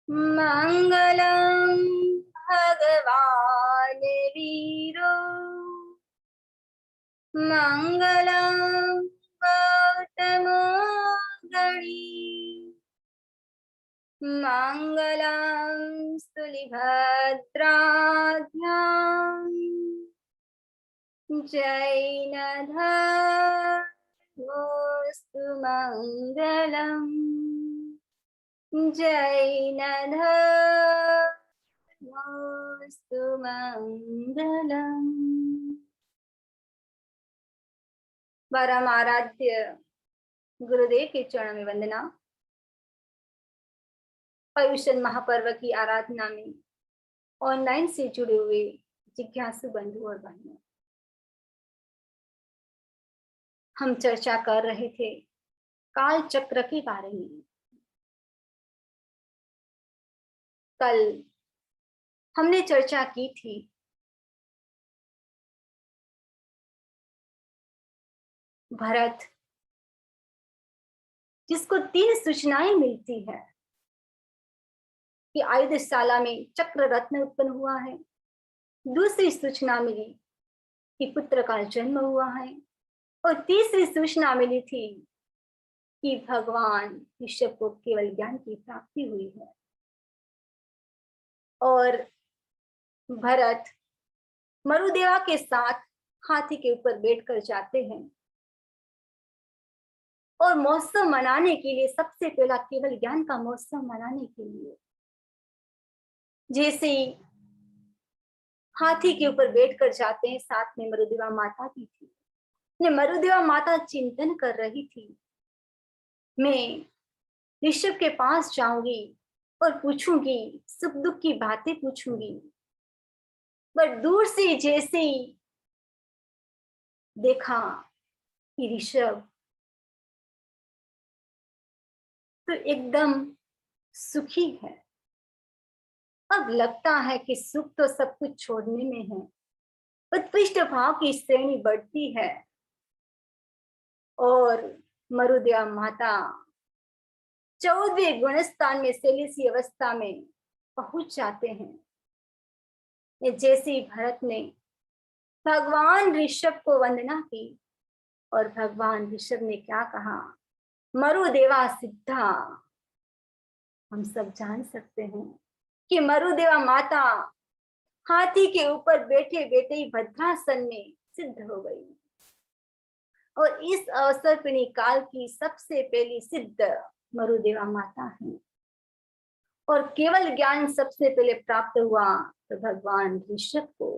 मंगलम भगवान वीरो मंगलम गौतमो गणी मंगलम स्तुलिभद्राभ्याम जैनधर्मोऽस्तु मंगलम जैनधर्मोऽस्तु मंगलम। परम आराध्य गुरुदेव के चरणों में वंदना। पर्युषण महापर्व की आराधना में ऑनलाइन से जुड़े हुए जिज्ञासु बंधु और बहनों, हम चर्चा कर रहे थे काल चक्र के बारे में। कल हमने चर्चा की थी भरत, जिसको 3 सूचनाएं मिलती है कि आयुधशाला में चक्र रत्न उत्पन्न हुआ है। दूसरी सूचना मिली कि पुत्र का जन्म हुआ है, और तीसरी सूचना मिली थी कि भगवान ऋषभ को केवल ज्ञान की प्राप्ति हुई है। और भरत मरुदेवा के साथ हाथी के ऊपर बैठकर जाते हैं, और महोत्सव मनाने के लिए, सबसे पहला केवल ज्ञान का महोत्सव मनाने के लिए, जैसे ही हाथी के ऊपर बैठकर जाते हैं, साथ में मरुदेवा माता भी थी। मरुदेवा माता चिंतन कर रही थी, मैं ऋषभ के पास जाऊंगी और पूछूंगी, सुख दुख की बातें पूछूंगी। पर दूर से जैसे ही देखा कि ऋषभ तो एकदम सुखी है। अब लगता है कि सुख तो सब कुछ छोड़ने में है। उत्कृष्ट भाव की श्रेणी बढ़ती है, और मरुदेवा माता 14वें गुणस्थान में सेलेसी अवस्था में पहुंच जाते हैं। जैसे ही भरत ने भगवान ऋषभ को वंदना की, और भगवान ऋषभ ने क्या कहा, मरुदेवा सिद्धा। हम सब जान सकते हैं कि मरुदेवा माता हाथी के ऊपर बैठे बैठे ही भद्रासन में सिद्ध हो गई, और इस अवसर पर काल की सबसे पहली सिद्ध मरुदेवा माता है। और केवल ज्ञान सबसे पहले प्राप्त हुआ तो भगवान ऋषभ को।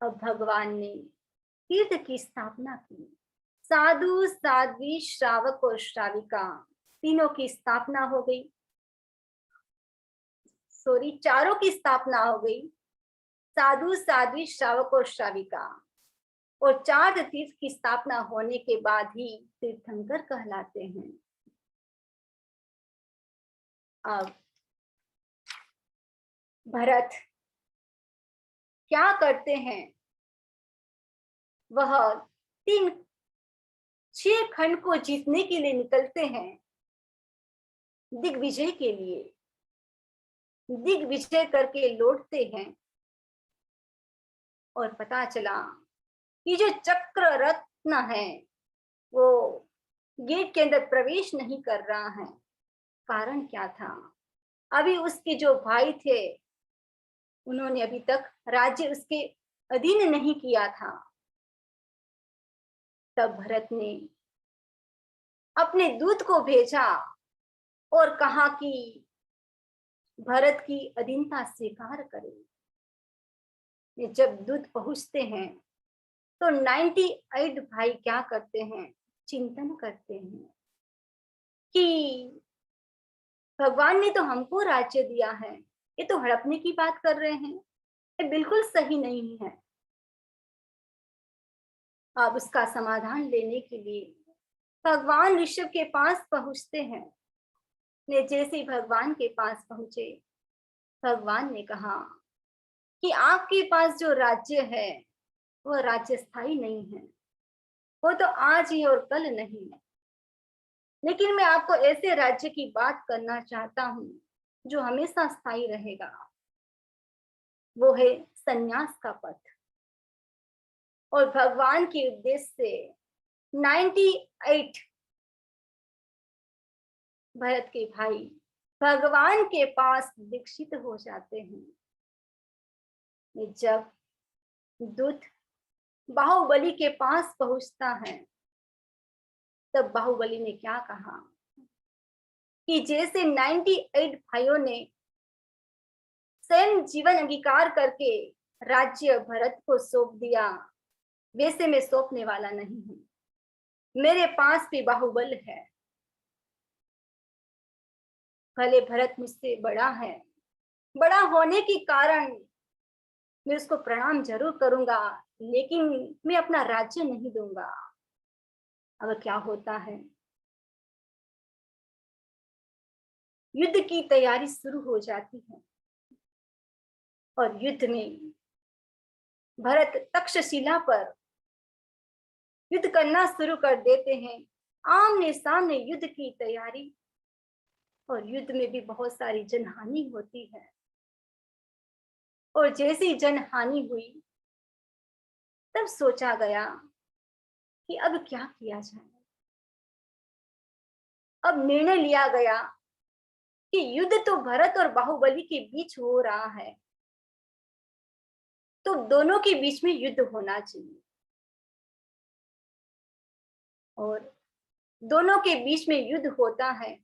अब भगवान ने तीर्थ की स्थापना की। साधु साध्वी श्रावक और श्राविका तीनों की स्थापना हो गई। चारों की स्थापना हो गई, साधु साध्वी श्रावक और श्राविका। और 4 तीर्थ की स्थापना होने के बाद ही तीर्थंकर कहलाते हैं। अब भरत क्या करते हैं, वह 6 खंड को जीतने के लिए निकलते हैं, दिग्विजय के लिए। दिग्विजय करके लौटते हैं, और पता चला कि जो चक्र रत्न है वो गेट के अंदर प्रवेश नहीं कर रहा है। कारण क्या था, अभी उसके जो भाई थे उन्होंने अभी तक राज्य उसके अधीन नहीं किया था। तब भरत ने अपने दूत को भेजा और कहा कि भरत की अधीनता स्वीकार करे। जब दूत पहुंचते हैं तो 98 भाई क्या करते हैं, चिंतन करते हैं कि भगवान ने तो हमको राज्य दिया है, ये तो हड़पने की बात कर रहे हैं, ये बिल्कुल सही नहीं है। अब उसका समाधान लेने के लिए भगवान ऋषभ के पास पहुंचते हैं। जैसे ही भगवान के पास पहुंचे, भगवान ने कहा कि आपके पास जो राज्य है वो राज्य स्थायी नहीं है, वो तो आज ही और कल नहीं है। लेकिन मैं आपको ऐसे राज्य की बात करना चाहता हूँ जो हमेशा स्थायी रहेगा। वो है संन्यास का पथ। और भगवान के उद्देश्य से 98 भरत के भाई भगवान के पास दीक्षित हो जाते हैं। जब दूत बाहुबली के पास पहुंचता है, तब बाहुबली ने क्या कहा कि जैसे 98 भाइयों ने स्वयं जीवन अंगीकार करके राज्य भरत को सौंप दिया, वैसे मैं सौंपने वाला नहीं हूं। मेरे पास भी बाहुबल है। भले भरत मुझसे बड़ा है, बड़ा होने के कारण मैं उसको प्रणाम जरूर करूंगा, लेकिन मैं अपना राज्य नहीं दूंगा। अब क्या होता है, युद्ध की तैयारी शुरू हो जाती है। और युद्ध में भरत तक्षशिला पर युद्ध करना शुरू कर देते हैं। आमने सामने युद्ध की तैयारी। और युद्ध में भी बहुत सारी जनहानि होती है। और जैसी जनहानि हुई, तब सोचा गया कि अब क्या किया जाए। अब निर्णय लिया गया कि युद्ध तो भरत और बाहुबली के बीच हो रहा है, तो दोनों के बीच में युद्ध होना चाहिए। और दोनों के बीच में युद्ध होता है।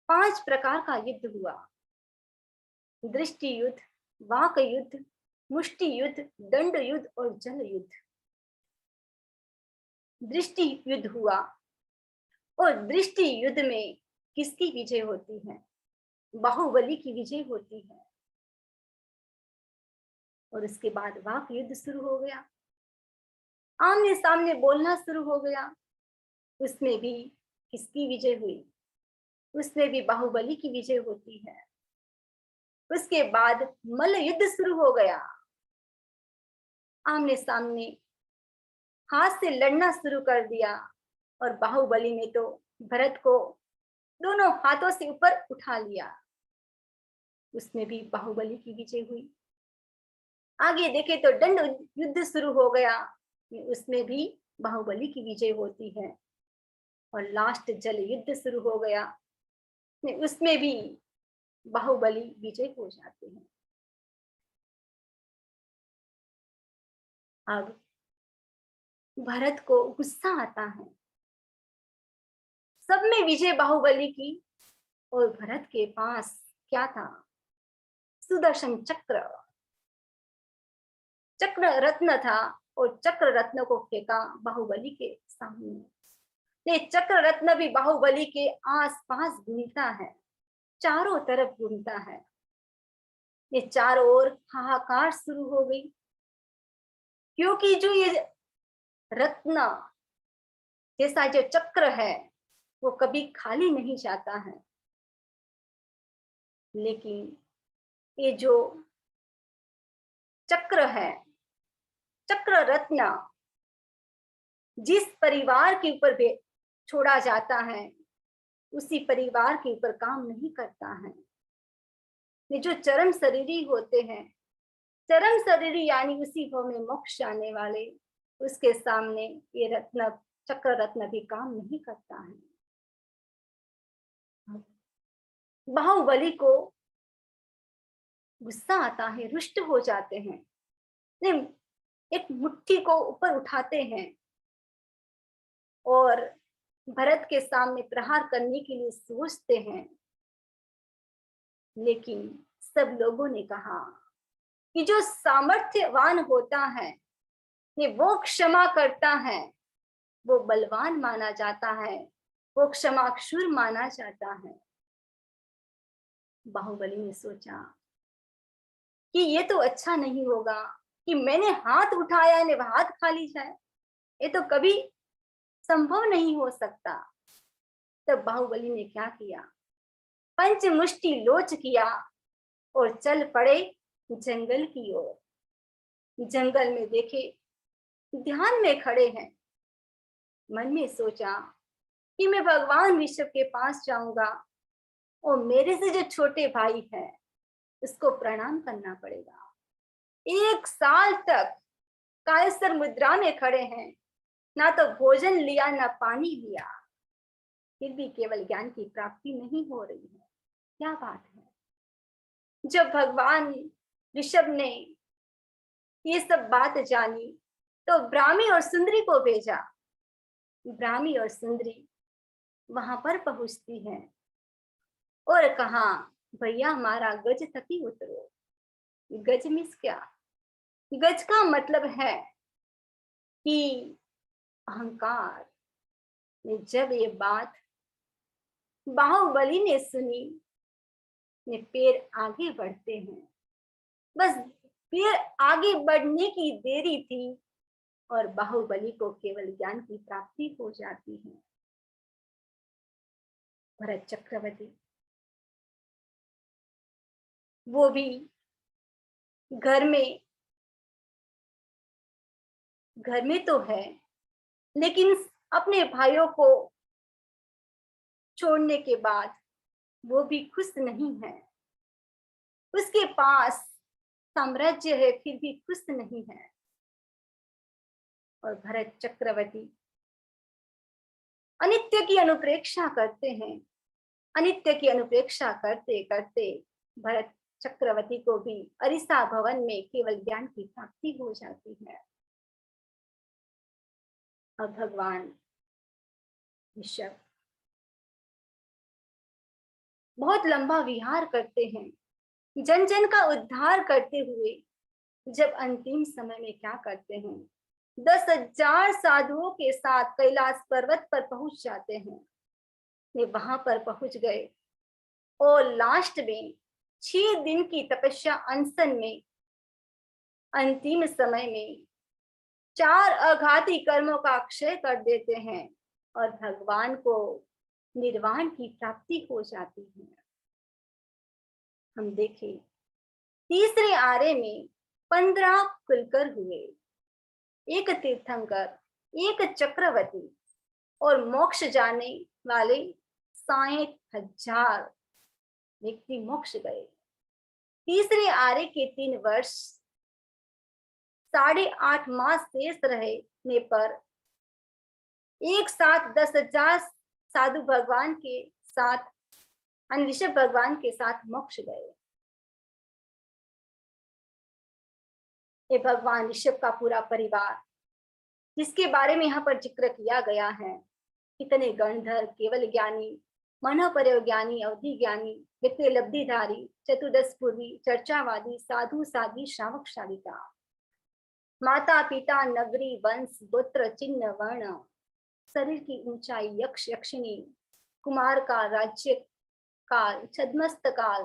5 प्रकार का युद्ध हुआ। दृष्टि युद्ध, वाक युद्ध, मुष्टि युद्ध, दंड युद्ध और जल युद्ध। दृष्टि युद्ध हुआ। और दृष्टि युद्ध में किसकी विजय होती है? बाहुबली की विजय होती है। और उसके बाद वाक युद्ध शुरू हो गया। आमने सामने बोलना शुरू हो गया। उसमें भी किसकी विजय हुई? उसमें भी बाहुबली की विजय होती है। उसके बाद मल्ल युद्ध शुरू हो गया। आमने सामने हाथ से लड़ना शुरू कर दिया। और बाहुबली ने तो भरत को दोनों हाथों से ऊपर उठा लिया। उसमें भी बाहुबली की विजय हुई। आगे देखे तो दंड युद्ध शुरू हो गया। उसमें भी बाहुबली की विजय होती है। और लास्ट जल युद्ध शुरू हो गया। उसमें भी बाहुबली विजय हो जाते हैं। अब भरत को गुस्सा आता है। सब में विजय बाहुबली की। और भरत के पास क्या था? सुदर्शन चक्र, चक्र रत्न था। और चक्र रत्न को फेंका बाहुबली के सामने। ये चक्र रत्न भी बाहुबली के आसपास घूमता है, चारों तरफ घूमता है। ये चारों ओर हाहाकार शुरू हो गई, क्योंकि जो ये रत्न जैसा जो चक्र है, वो कभी खाली नहीं जाता है। लेकिन ये जो चक्र है, चक्र रत्न, जिस परिवार के ऊपर छोड़ा जाता है, उसी परिवार के ऊपर काम नहीं करता है। ये जो चरम शरीरी होते हैं, चरम शरीरी यानी उसी भव में मोक्ष जाने वाले, उसके सामने ये रत्न, चक्र रत्न भी काम नहीं करता है। बाहुबली को गुस्सा आता है, रुष्ट हो जाते हैं। एक मुट्ठी को ऊपर उठाते हैं और भरत के सामने प्रहार करने के लिए सोचते हैं। लेकिन सब लोगों ने कहा कि जो सामर्थ्यवान होता है, ये वो क्षमा करता है, वो बलवान माना जाता है, वो क्षमाक्षुर माना जाता है। बाहुबली ने सोचा कि ये तो अच्छा नहीं होगा कि मैंने हाथ उठाया ने हाथ खाली जाए, ये तो कभी संभव नहीं हो सकता। तब बाहुबली ने क्या किया? पंचमुष्टि लोच किया और चल पड़े जंगल की ओर। जंगल में देखे ध्यान में खड़े हैं। मन में सोचा कि मैं भगवान ऋषभ के पास जाऊंगा और मेरे से जो छोटे भाई है उसको प्रणाम करना पड़ेगा। 1 साल तक कायस्थ मुद्रा में खड़े हैं, ना तो भोजन लिया ना पानी लिया, फिर भी केवल ज्ञान की प्राप्ति नहीं हो रही है। क्या बात है। जब भगवान ऋषभ ने ये सब बात जानी तो ब्राह्मी और सुंदरी को भेजा। ब्राह्मी और सुंदरी वहां पर पहुंचती है और कहा, भैया हमारा गज तक ही उतरो। गज मीन्स क्या? गज का मतलब है कि अहंकार। जब ये बात बाहुबली ने सुनी, ने पैर आगे बढ़ते हैं। बस पैर आगे बढ़ने की देरी थी और बाहुबली को केवल ज्ञान की प्राप्ति हो जाती है। भरत चक्रवर्ती वो भी घर में तो है, लेकिन अपने भाइयों को छोड़ने के बाद वो भी खुश नहीं है। उसके पास साम्राज्य है फिर भी खुश नहीं है। और भरत चक्रवर्ती अनित्य की अनुप्रेक्षा करते हैं। अनित्य की अनुप्रेक्षा करते करते भरत चक्रवर्ती को भी अरिसा भवन में केवल ज्ञान की प्राप्ति हो जाती है। अब भगवान ऋषभ बहुत लंबा विहार करते हैं, जन जन का उद्धार करते हुए जब अंतिम समय में क्या करते हैं, 10,000 साधुओं के साथ कैलाश पर्वत पर पहुंच जाते हैं। वे वहां पर पहुंच गए और लास्ट में 6 दिन की तपस्या अनशन में अंतिम समय में 4 आघाती कर्मों का अक्षय कर देते हैं और भगवान को निर्वाण की प्राप्ति हो जाती है। हम देखें तीसरे आरे में 15 कुलकर हुए, एक तीर्थंकर, एक चक्रवर्ती और मोक्ष जाने वाले 60,000 व्यक्ति मोक्ष गए। तीसरे आरे के 3 वर्ष 8.5 मास शेष रहने पर एक साथ 10,000 साधु भगवान के साथ ऋषभ भगवान के साथ मोक्ष गए। ये भगवान ऋषभ का पूरा परिवार जिसके बारे में यहाँ पर जिक्र किया गया है, कितने गणधर, केवल ज्ञानी, मनोपरय ज्ञानी, अवधि ज्ञानी, वित्तीय लब्धिधारी, चतुर्दश पूर्वी, चर्चावादी, साधु साधी, श्रावक श्राविका, माता पिता, नगरी, वंश, गोत्र, चिन्ह, वर्ण, शरीर की ऊंचाई, यक्ष यक्षिणी, कुमार का, राज्य काल, छद्मस्त काल,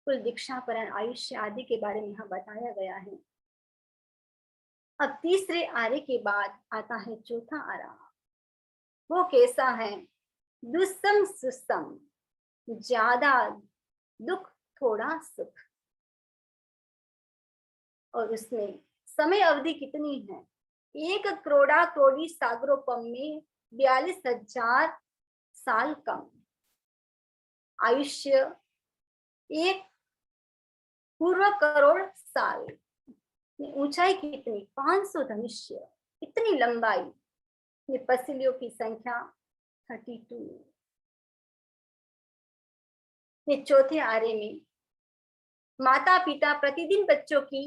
कुल दीक्षापरण, आयुष्य आदि के बारे में यहाँ बताया गया है। अब तीसरे आरे के बाद आता है चौथा आरा। वो कैसा है? दुस्सम सुस्तम, ज्यादा दुख थोड़ा सुख। और उसमें समय अवधि कितनी है? 1 करोड़ा करोड़ी सागरोपम में 42,000 साल कम। आयुष्य 1 पूर्व करोड़ साल। ऊंचाई कितनी? 500 धनुष्य। इतनी लंबाई। पसलियों की संख्या 32। चौथे आरे में माता पिता प्रतिदिन बच्चों की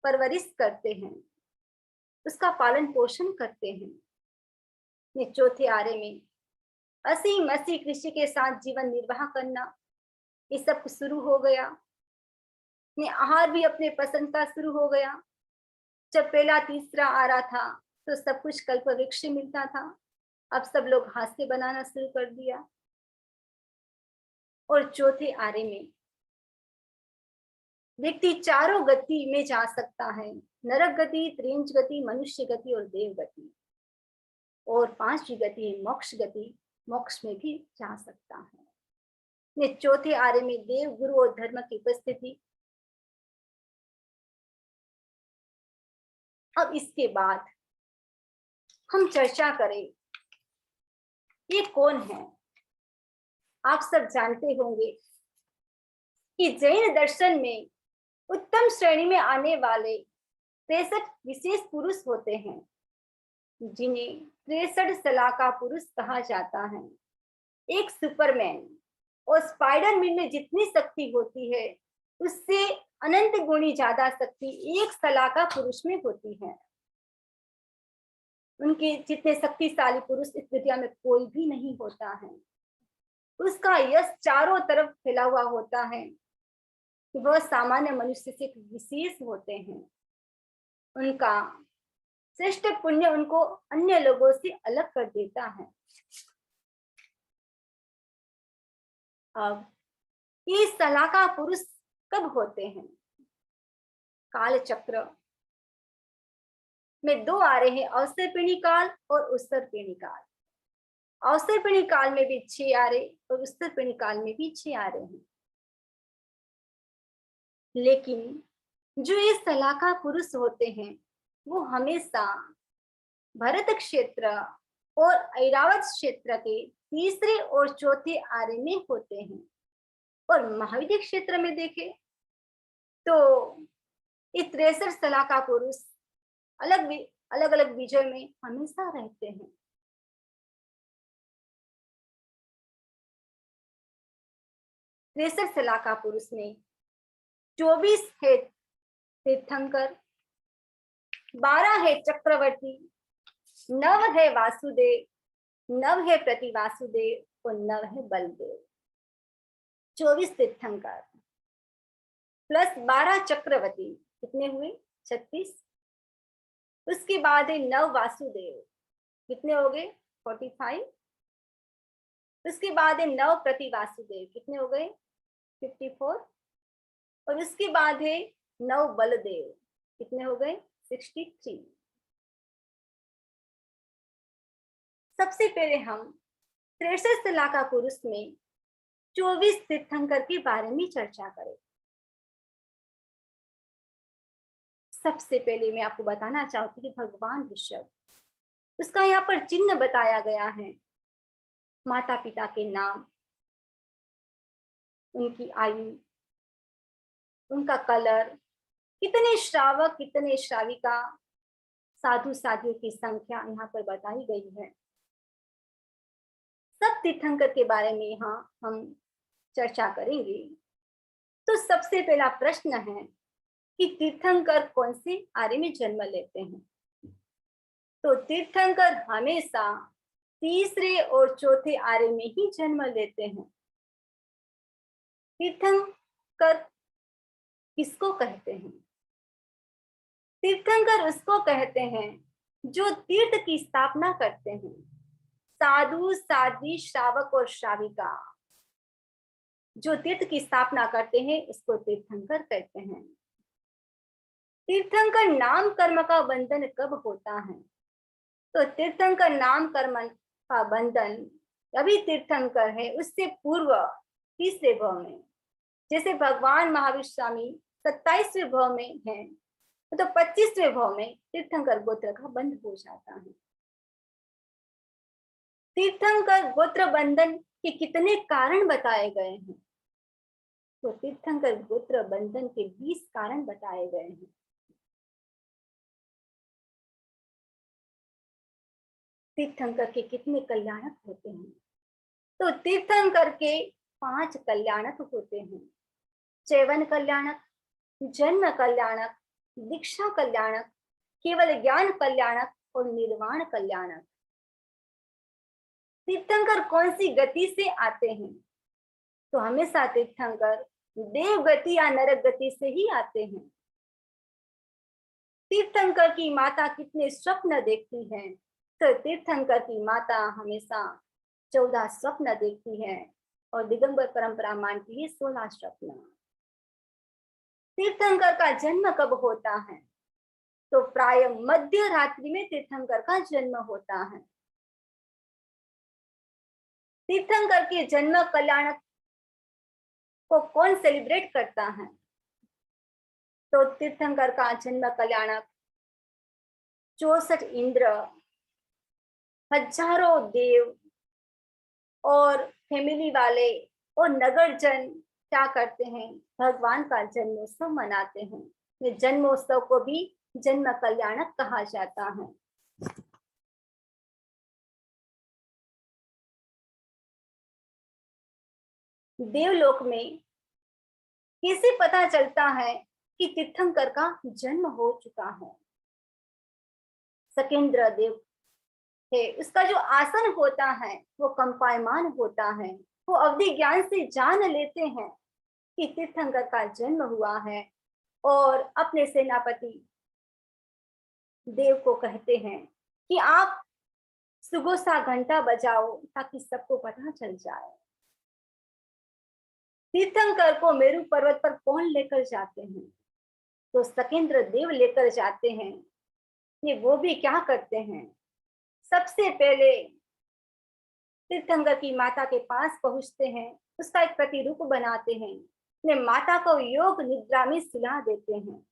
परवरिश करते हैं, उसका पालन पोषण करते हैं। चौथे आरे में असी मसी कृषि के साथ जीवन निर्वाह करना, ये सब कुछ शुरू हो गया। आहार भी अपने पसंद का शुरू हो गया। जब पहला तीसरा आ रहा था तो सब कुछ कल्प वृक्ष से मिलता था, अब सब लोग हाथ से बनाना शुरू कर दिया। और चौथे आरे में व्यक्ति चारों गति में जा सकता है, नरक गति, त्रिंज गति, मनुष्य गति और देव गति। और 5वीं गति है मोक्ष गति, मोक्ष में भी जा सकता है। चौथे आरे में देव, गुरु और धर्म की उपस्थिति। अब इसके बाद हम चर्चा करें ये कौन है? आप सब जानते होंगे कि जैन दर्शन में उत्तम श्रेणी में आने वाले 63 विशेष पुरुष होते हैं, जिन्हें 63 सलाहकार पुरुष कहा जाता है। एक सुपरमैन और स्पाइडरमैन में जितनी शक्ति होती है, उससे अनंत गुणी ज्यादा शक्ति एक सलाहकार पुरुष में होती है। उनके जितने शक्तिशाली पुरुष इस दुनिया में कोई भी नहीं होता है। उसका यश चारों तरफ फैला हुआ होता है कि वह सामान्य मनुष्य से विशेष होते हैं। उनका श्रेष्ठ पुण्य उनको अन्य लोगों से अलग कर देता है। अब ये सलाहकार पुरुष कब होते हैं? काल चक्र में दो आ रहे हैं, अवसरपिणी काल और उत्तरपिणी काल। अवसरपिणी काल में भी 6 आ रहे और उत्तरपिणी काल में भी 6 आ रहे हैं। लेकिन जो ये सलाहकार पुरुष होते हैं, वो हमेशा भरत क्षेत्र और ऐरावत क्षेत्र के तीसरे और चौथे आरे में होते हैं। और महाविद्य क्षेत्र में देखें तो ये 63 सलाहकार पुरुष अलग अलग विजय में हमेशा रहते हैं। त्रेसठ सलाहकार पुरुष में 24 है तीर्थंकर, 12 है चक्रवर्ती, 9 है वासुदेव, 9 है प्रति वासुदेव और 9 है बलदेव। 24 तीर्थंकर प्लस 12 चक्रवर्ती कितने हुए? 36। उसके बाद है 9 वासुदेव, कितने हो गए? 45। उसके बाद है 9 प्रति वासुदेव, कितने हो गए? 54। और उसके बाद है 9 बलदेव, कितने हो गए? 63। सबसे पहले हम 63 सलाहकार पुरुष में 24 तीर्थंकर के बारे में चर्चा करें। सबसे पहले मैं आपको बताना चाहती हूँ कि भगवान ऋषभ, उसका यहाँ पर चिन्ह बताया गया है। माता पिता के नाम, उनकी आयु, उनका कलर, कितने श्रावक कितने श्राविका, साधु साधियों की संख्या यहाँ पर बताई गई है। सब तीर्थंकर के बारे में यहाँ हम चर्चा करेंगे। तो सबसे पहला प्रश्न है कि तीर्थंकर कौन से आर्य में जन्म लेते हैं? तो तीर्थंकर हमेशा तीसरे और चौथे आर्य में ही जन्म लेते हैं। तीर्थंकर किसको कहते हैं? तीर्थंकर उसको कहते हैं जो तीर्थ की स्थापना करते हैं। साधु साध्वी श्रावक और श्राविका जो तीर्थ की स्थापना करते हैं, इसको तीर्थंकर कहते हैं। तीर्थंकर नाम कर्म का बंधन कब होता है? तो तीर्थंकर नाम कर्म का बंधन अभी तीर्थंकर है उससे पूर्व तीसरे भाव में। जैसे भगवान महावीर स्वामी 27वें भाव में है, तो 25वें भाव में तीर्थंकर गोत्र का बंध हो जाता है। तीर्थंकर गोत्र बंधन के कितने कारण बताए गए हैं? तो तीर्थंकर गोत्र बंधन के 20 कारण बताए गए हैं। तीर्थंकर के कितने कल्याणक होते हैं? तो तीर्थंकर के 5 कल्याणक होते हैं। चैवन कल्याणक, जन्म कल्याणक, दीक्षा कल्याणक, केवल ज्ञान कल्याणक और निर्वाण कल्याणक। तीर्थंकर कौन सी गति से आते हैं? तो हमेशा तीर्थंकर देव गति या नरक गति से ही आते हैं। तीर्थंकर की माता कितने स्वप्न देखती है? तो तीर्थंकर की माता हमेशा 14 स्वप्न देखती है और दिगंबर परंपरा मानती है 16 स्वप्न। तीर्थंकर का जन्म कब होता है? तो प्राय मध्य रात्रि में तीर्थंकर का जन्म होता है। तीर्थंकर के जन्म कल्याणक को कौन सेलिब्रेट करता है? तो तीर्थंकर का जन्म कल्याणक 64 इंद्र, हजारों देव और फैमिली वाले और नगर जन क्या करते हैं, भगवान का जन्मोत्सव मनाते हैं। ये जन्मोत्सव को भी जन्म कल्याणक कहा जाता है। देवलोक में कैसे पता चलता है कि तीर्थंकर का जन्म हो चुका है? सकेंद्र देव है, उसका जो आसन होता है वो कंपायमान होता है। वो अवधि ज्ञान से जान लेते हैं कि तीर्थंकर का जन्म हुआ है, और अपने सेनापति देव को कहते हैं कि आप सुगोसा घंटा बजाओ ताकि सबको पता चल जाए। तीर्थंकर को मेरु पर्वत पर कौन लेकर जाते हैं? तो सकेंद्र देव लेकर जाते हैं। ये वो भी क्या करते हैं, सबसे पहले तीर्थंकर की माता के पास पहुंचते हैं, उसका एक प्रतिरूप बनाते हैं, ने माता को योग निद्रा में सुला देते हैं।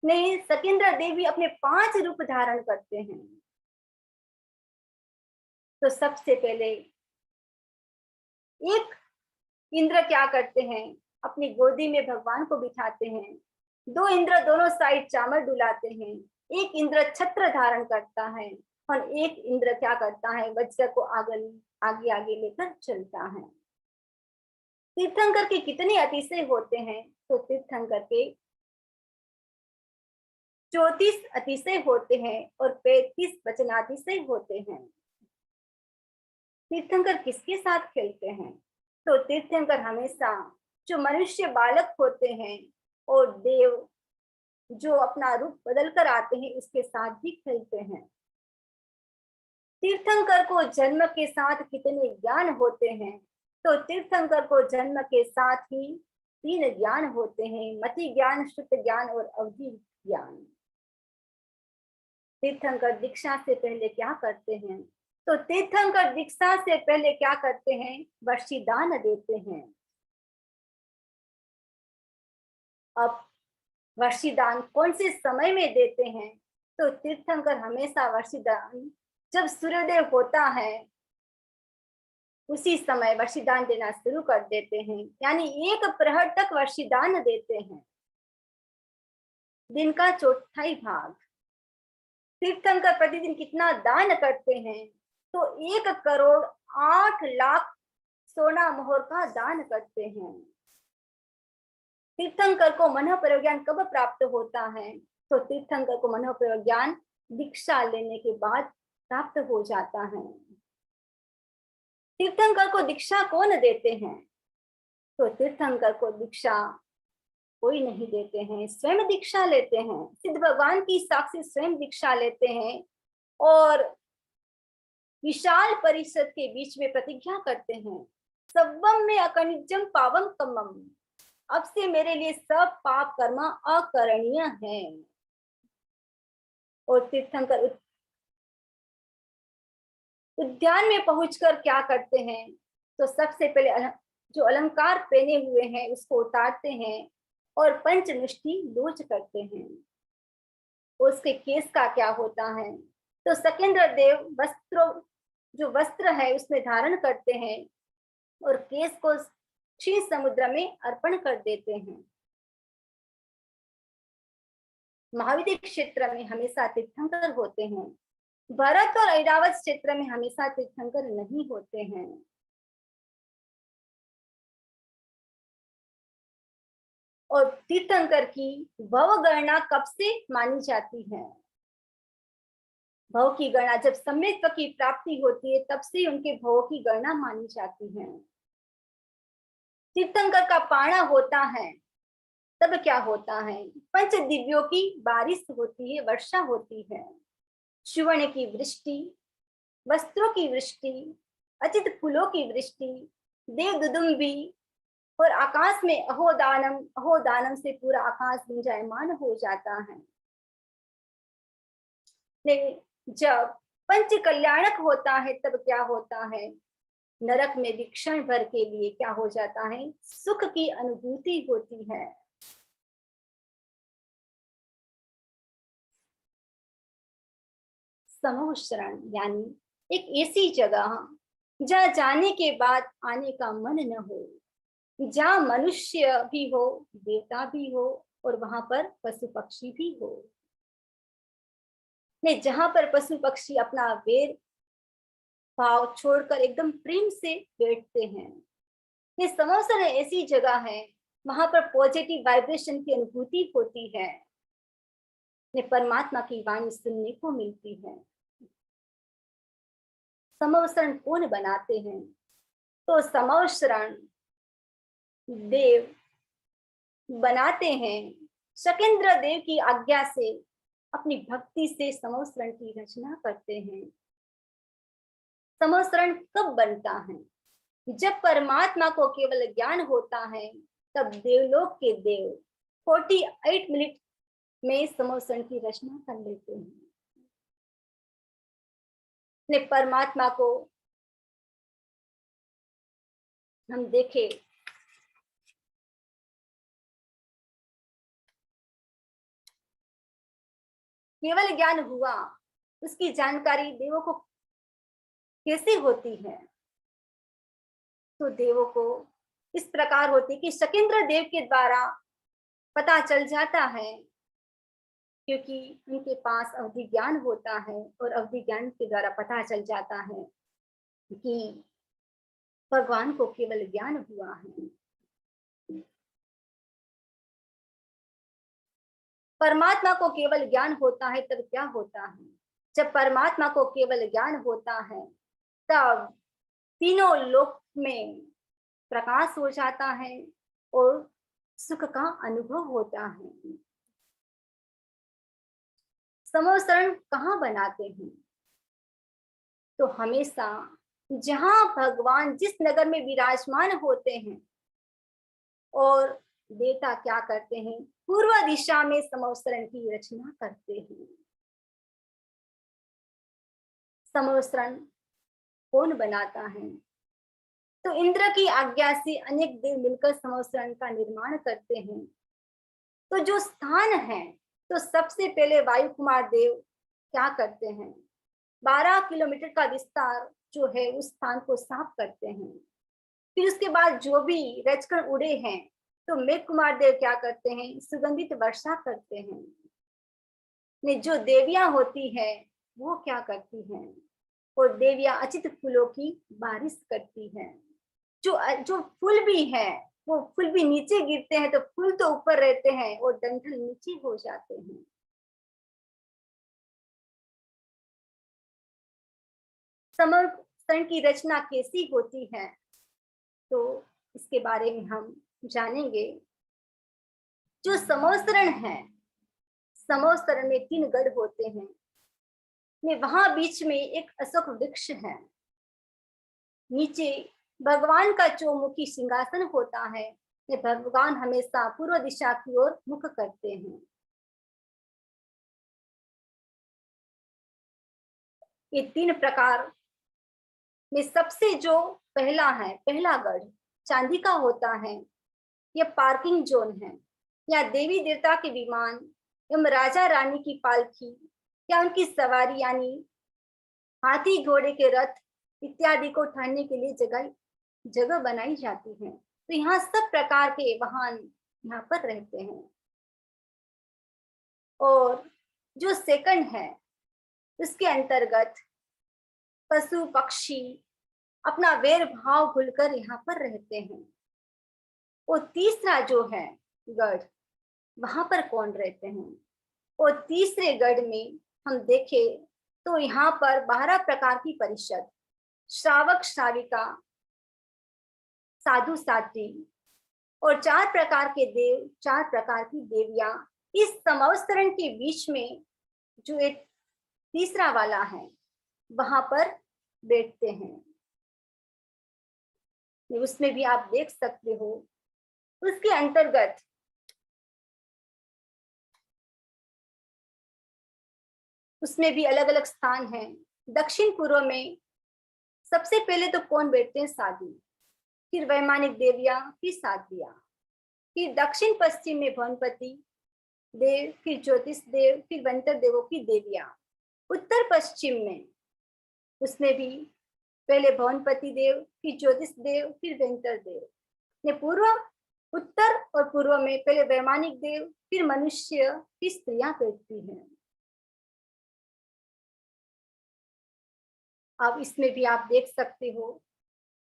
नहीं, सकेंद्र देवी अपने 5 रूप धारण करते हैं। तो सबसे पहले एक इंद्र क्या करते हैं, अपनी गोदी में भगवान को बिठाते हैं। 2 इंद्र दोनों साइड चामर डुलाते हैं। एक इंद्र छत्र धारण करता है और एक इंद्र क्या करता है, वज्र को आगे आगे आगे लेकर चलता है। तीर्थंकर के कितने अतिशय होते हैं? तो तीर्थंकर के 34 अतिशय होते हैं और 35 वचनातिशय होते हैं। तीर्थंकर किसके साथ खेलते हैं? तो तीर्थंकर हमेशा जो मनुष्य बालक होते हैं और देव जो अपना रूप बदल कर आते हैं उसके साथ भी खेलते हैं। तीर्थंकर को जन्म के साथ कितने ज्ञान होते हैं? तो तीर्थंकर को जन्म के साथ ही 3 ज्ञान होते हैं, मति ज्ञान, शुद्ध ज्ञान और अवधि ज्ञान। तीर्थंकर दीक्षा से पहले क्या करते हैं? तो तीर्थंकर दीक्षा से पहले क्या करते हैं, वर्षिदान देते हैं। अब वर्षिदान कौन से समय में देते हैं? तो तीर्थंकर हमेशा वर्षिदान जब सूर्योदय होता है उसी समय वर्षिदान देना शुरू कर देते हैं, यानी 1 प्रहर तक वर्षिदान देते हैं। दिन का 1/4 भाग तीर्थंकर प्रतिदिन कितना दान करते हैं? तो 1 करोड़ 8 लाख सोना मोहर का दान करते हैं। तीर्थंकर को मनः प्रज्ञान कब प्राप्त होता है? तो तीर्थंकर को मनः प्रज्ञान दीक्षा लेने के बाद प्राप्त हो जाता है। तीर्थंकर को दीक्षा कौन देते हैं? तो तीर्थंकर को दीक्षा कोई नहीं देते हैं, स्वयं दीक्षा लेते हैं। सिद्ध भगवान की साक्षी स्वयं दीक्षा लेते हैं और विशाल परिषद के बीच में प्रतिज्ञा करते हैं, सब्बम में अकनिजम पावम कमम, अब से मेरे लिए सब पाप कर्म अकरणीय है। और तीर्थंकर उद्यान में पहुंचकर क्या करते हैं? तो सबसे पहले जो अलंकार पहने हुए हैं उसको उतारते हैं और पंचमुष्टि लोच करते हैं। उसके केस का क्या होता है? तो सकेंद्र देव वस्त्रों जो वस्त्र है उसमें धारण करते हैं और केस को क्षीर समुद्र में अर्पण कर देते हैं। महाविद्य क्षेत्र में हमेशा तीर्थंकर होते हैं, भरत और ऐरावत क्षेत्र में हमेशा तीर्थंकर नहीं होते हैं। और तीर्थंकर की भव गणना कब से मानी जाती है? भव की गणना जब सम्यक्त्व की प्राप्ति होती है तब से उनके भव की गणना मानी जाती है। तीर्थंकर का पाणा होता है तब क्या होता है? पंच दिव्यों की बारिश होती है, वर्षा होती है, सुवर्ण की वृष्टि, वस्त्रों की वृष्टि, अचित फूलों की वृष्टि, देव दुदुम्बी, और आकाश में अहोदानम, अहोदानम से पूरा आकाश गुंजायमान हो जाता है। लेकिन जब पंच कल्याणक होता है तब क्या होता है? नरक में भी क्षण भर के लिए क्या हो जाता है? सुख की अनुभूति होती है। समूह शरण यानी एक ऐसी जगह जहाँ जाने के बाद आने का मन न हो, जहाँ मनुष्य भी हो, देवता भी हो, और वहां पर पशु पक्षी भी हो। नहीं, जहां पर पशु पक्षी अपना वेर भाव छोड़कर एकदम प्रेम से बैठते हैं। ये समोसन ऐसी जगह है, वहां पर पॉजिटिव वाइब्रेशन की अनुभूति होती है, परमात्मा की वाणी सुनने को मिलती है। समोसरण कौन बनाते हैं? तो समोसरण देव बनाते हैं। शकेंद्र देव की आज्ञा से, अपनी भक्ति से समोसरण की रचना करते हैं। समोसरण कब बनता है? जब परमात्मा को केवल ज्ञान होता है, तब देवलोक के देव 48 मिनट में समोसरण की रचना कर लेते हैं। ने परमात्मा को हम देखे, केवल ज्ञान हुआ, उसकी जानकारी देवों को कैसे होती है? तो देवों को इस प्रकार होती कि शकेंद्र देव के द्वारा पता चल जाता है, क्योंकि उनके पास अवधि ज्ञान होता है, और अवधि ज्ञान के द्वारा पता चल जाता है कि भगवान को केवल ज्ञान हुआ है। परमात्मा को केवल ज्ञान होता है तब क्या होता है? जब परमात्मा को केवल ज्ञान होता है, तब तीनों लोक में प्रकाश हो जाता है और सुख का अनुभव होता है। समोसरण कहाँ बनाते हैं? तो हमेशा जहां भगवान जिस नगर में विराजमान होते हैं, और देवता क्या करते हैं? पूर्व दिशा में समोसरण की रचना करते हैं। समोसरण कौन बनाता है? तो इंद्र की आज्ञा से अनेक देव मिलकर समोसरण का निर्माण करते हैं। तो जो स्थान है, तो सबसे पहले वायु कुमार देव क्या करते हैं? 12 किलोमीटर का विस्तार जो है, उस स्थान को साफ करते हैं। फिर उसके बाद जो भी रचकर उड़े हैं, तो मेघ कुमार देव क्या करते हैं? सुगंधित वर्षा करते हैं। ने जो देवियां होती है, वो क्या करती हैं? और देवियां अचित फूलों की बारिश करती हैं। जो जो फूल भी है, वो फूल भी नीचे गिरते हैं, तो फूल तो ऊपर रहते हैं और डंठल नीचे हो जाते हैं। समर्पण की रचना कैसी होती है, तो इसके बारे में हम जानेंगे। जो समोसरण है, समोसरण में 3 गढ़ होते हैं। में वहां बीच में एक अशोक वृक्ष है। नीचे भगवान का चौमुखी सिंहासन होता है। ये भगवान हमेशा पूर्व दिशा की ओर मुख करते हैं। ये 3 प्रकार में सबसे जो पहला है, पहला गढ़ चांदी का होता है। यह पार्किंग जोन है। या देवी देवता के विमान एवं राजा रानी की पालकी या उनकी सवारी, यानी हाथी घोड़े के रथ इत्यादि को ठहरने के लिए जगह बनाई जाती है। तो यहाँ सब प्रकार के वाहन यहाँ पर रहते हैं। और जो सेकंड है, उसके अंतर्गत पशु पक्षी अपना वैर भाव भूलकर यहाँ पर रहते हैं। और तीसरा जो है गढ़, वहां पर कौन रहते हैं? और तीसरे गढ़ में हम देखें तो यहाँ पर 12 प्रकार की परिषद, श्रावक श्राविका, साधु साध्वी, और 4 प्रकार के देव, 4 प्रकार की देवियां इस समवस्तरण के बीच में जो एक तीसरा वाला है, वहां पर बैठते हैं। उसमें भी आप देख सकते हो, उसके अंतर्गत उसमें भी अलग अलग स्थान हैं। दक्षिण पूर्व में सबसे पहले तो कौन बैठते हैं? साधु, फिर वैमानिक देवियां, फिर साध्वियां, फिर दक्षिण पश्चिम में भवनपति देव, फिर ज्योतिष देव, फिर वंतर देवों की देवियां। उत्तर पश्चिम में उसमें भी पहले भवनपति देव, फिर ज्योतिष देव, फिर वेंतर देव ने पूर्व, उत्तर और पूर्व में पहले वैमानिक देव, फिर मनुष्य, फिर स्त्रियां बैठती हैं। अब इसमें भी आप देख सकते हो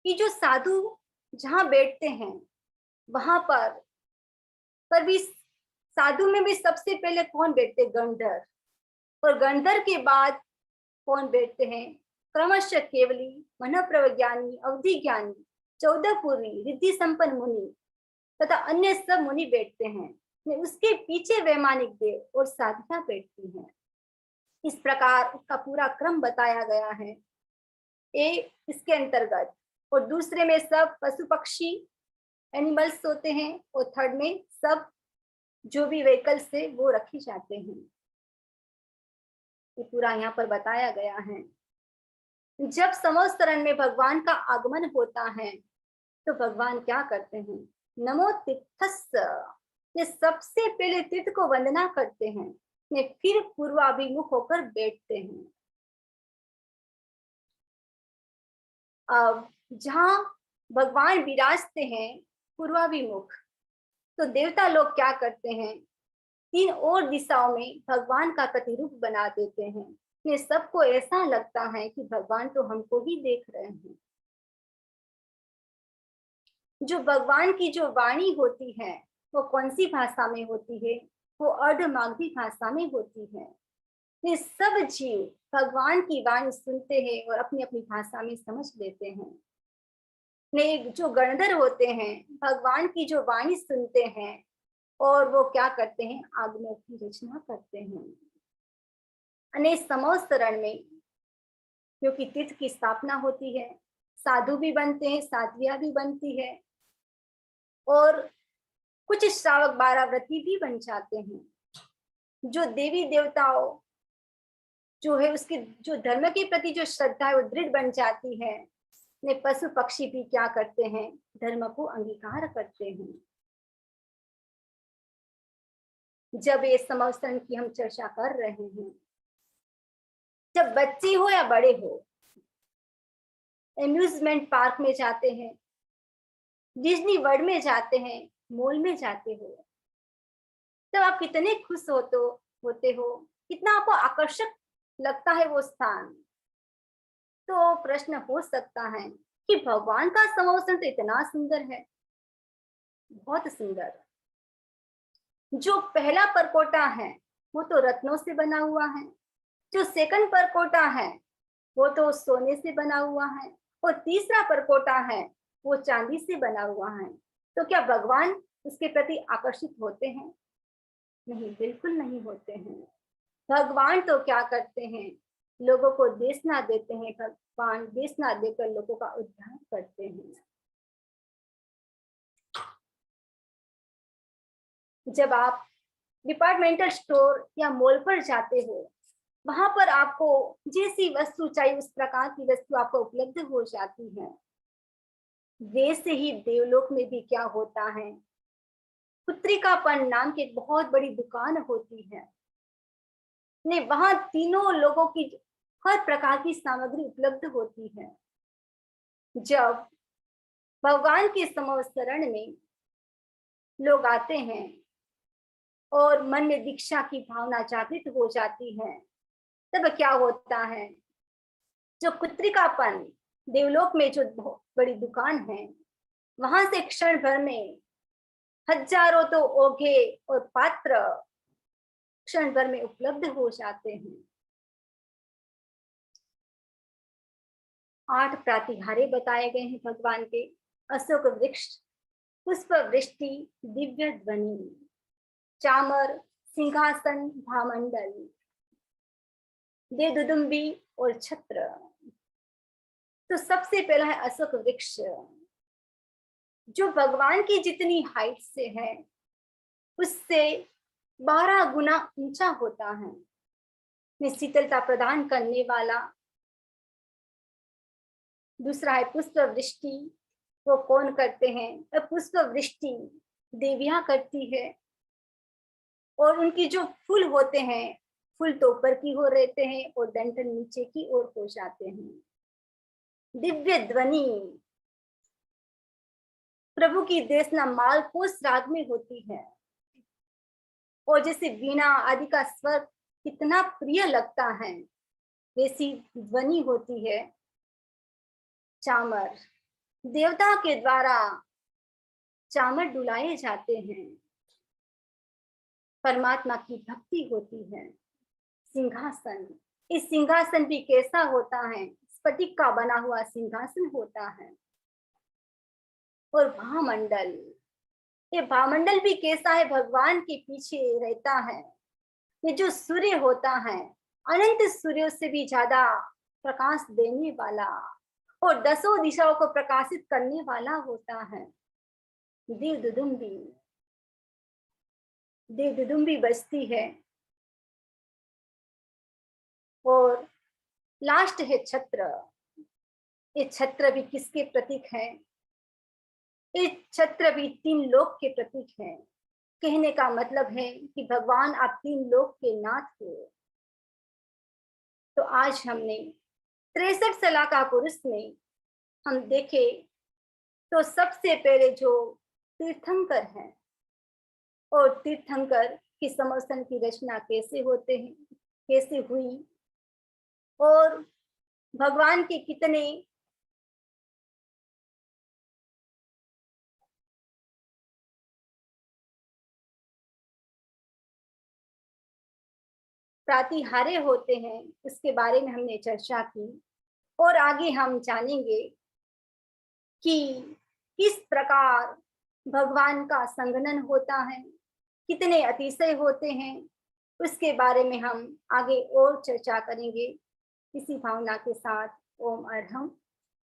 कि जो साधु जहां बैठते हैं वहां पर भी साधु में भी सबसे पहले कौन बैठते? गंधर्व। और गंधर्व के बाद कौन बैठते हैं? क्रमशः केवली, मन प्रज्ञानी, अवधि ज्ञानी, 14 पूर्वी, रिद्धि संपन्न मुनि तथा अन्य सब मुनि बैठते हैं। उसके पीछे वैमानिक देव और साधना बैठती हैं। इस प्रकार उसका पूरा क्रम बताया गया है इसके अंतर्गत। और दूसरे में सब पशु पक्षी एनिमल्स होते हैं, और थर्ड में सब जो भी व्हीकल्स से वो रखे जाते हैं। ये पूरा यहाँ पर बताया गया है। जब संवत्सरण में भगवान का आगमन होता है तो भगवान क्या करते हैं? नमो तीर्थस्य, ये सबसे पहले तीर्थ को वंदना करते हैं, ये फिर पूर्वाभिमुख होकर बैठते हैं। अब जहाँ भगवान विराजते हैं पूर्वाभिमुख, तो देवता लोग क्या करते हैं? 3 और दिशाओं में भगवान का प्रतिरूप बना देते हैं। ये सबको ऐसा लगता है कि भगवान तो हमको ही देख रहे हैं। जो भगवान की जो वाणी होती है वो कौन सी भाषा में होती है? वो अर्धमागधी भाषा में होती है। ये सब जीव भगवान की वाणी सुनते हैं और अपनी अपनी भाषा में समझ लेते हैं। जो गणधर होते हैं भगवान की जो वाणी सुनते हैं और वो क्या करते हैं? आगमों की रचना करते हैं। अनेक संवत्सरण में क्योंकि तीर्थ की स्थापना होती है, साधु भी बनते हैं, साध्वियां भी बनती है, और कुछ श्रावक 12 व्रती भी बन जाते हैं। जो देवी देवताओं जो है उसकी जो धर्म के प्रति जो श्रद्धा है वो दृढ़ बन जाती है। ने पशु पक्षी भी क्या करते हैं? धर्म को अंगीकार करते हैं। जब ये संवत्सरण की हम चर्चा कर रहे हैं, जब बच्चे हो या बड़े हो एम्यूजमेंट पार्क में जाते हैं, डिज्नी वर्ल्ड में जाते हैं, मॉल में जाते हो, तब आप कितने खुश होते हो, कितना आपको आकर्षक लगता है वो स्थान। तो प्रश्न हो सकता है कि भगवान का संवत्सरण तो इतना सुंदर है, बहुत सुंदर। जो पहला परकोटा है वो तो रत्नों से बना हुआ है, जो सेकंड परकोटा है वो तो सोने से बना हुआ है, और तीसरा परकोटा है वो चांदी से बना हुआ है। तो क्या भगवान उसके प्रति आकर्षित होते हैं? नहीं, बिल्कुल नहीं होते हैं। भगवान तो क्या करते हैं? लोगों को देशना देते हैं। भगवान देशना देकर लोगों का उद्धार करते हैं। जब आप डिपार्टमेंटल स्टोर या मॉल पर जाते हो, वहां पर आपको जैसी वस्तु चाहिए उस प्रकार की वस्तु आपको उपलब्ध हो जाती है। वैसे ही देवलोक में भी क्या होता है? पुत्रिकापन नाम की एक बहुत बड़ी दुकान होती है। ने वहां तीनों लोगों की हर प्रकार की सामग्री उपलब्ध होती है। जब भगवान के संवत्सरण में लोग आते हैं और मन में दीक्षा की भावना जागृत हो जाती है, तब क्या होता है? जो पुत्रिकापन देवलोक में जो बड़ी दुकान है, वहां से क्षण भर में हजारों तो ओघे और पात्र क्षण भर में उपलब्ध हो जाते हैं। 8 प्रातिहार्य बताए गए हैं भगवान के। अशोक वृक्ष, पुष्प वृष्टि, दिव्य ध्वनि, चामर, सिंहासन, भामंडल, देवदुदुम्बी और छत्र। तो सबसे पहला है अशोक वृक्ष, जो भगवान की जितनी हाइट से है उससे 12 गुना ऊंचा होता है। शीतलता प्रदान करने वाला। दूसरा है पुष्प वृष्टि, वो कौन करते हैं? पुष्प वृष्टि देवियां करती है, और उनकी जो फूल होते हैं, फूल तो ऊपर की ओर रहते हैं और डंठल नीचे की ओर हो जाते हैं। दिव्य ध्वनि प्रभु की देशना मालकोस राग में होती है, और जैसे वीणा आदि का स्वर कितना प्रिय लगता है, वैसी ध्वनि होती है चामर। देवता के द्वारा चामर डुलाए जाते हैं, परमात्मा की भक्ति होती है। सिंहासन, इस सिंहासन भी कैसा होता है, स्फटिक का बना हुआ सिंहासन होता है। और भामंडल, ये भामंडल भी कैसा है, भगवान के पीछे रहता है। ये जो सूर्य होता है, अनंत सूर्यों से भी ज्यादा प्रकाश देने वाला और 10 दिशाओं को प्रकाशित करने वाला होता है। देवदुदुम्बी, देवदुदुम्बी बजती है। और लास्ट है छत्र। ये छत्र भी किसके प्रतीक है? ये छत्र भी 3 लोक के प्रतीक है। कहने का मतलब है कि भगवान आप 3 लोक के नाथ हो। तो आज हमने 63 सलाका पुरुष में हम देखे तो सबसे पहले जो तीर्थंकर हैं, और तीर्थंकर की समर्थन की रचना कैसे होते हैं, कैसे हुई, और भगवान के कितने प्रातिहार्य होते हैं, इसके बारे में हमने चर्चा की। और आगे हम जानेंगे कि किस प्रकार भगवान का संगनन होता है, कितने अतिशय होते हैं, उसके बारे में हम आगे और चर्चा करेंगे। इसी भावना के साथ ओम अर्हम।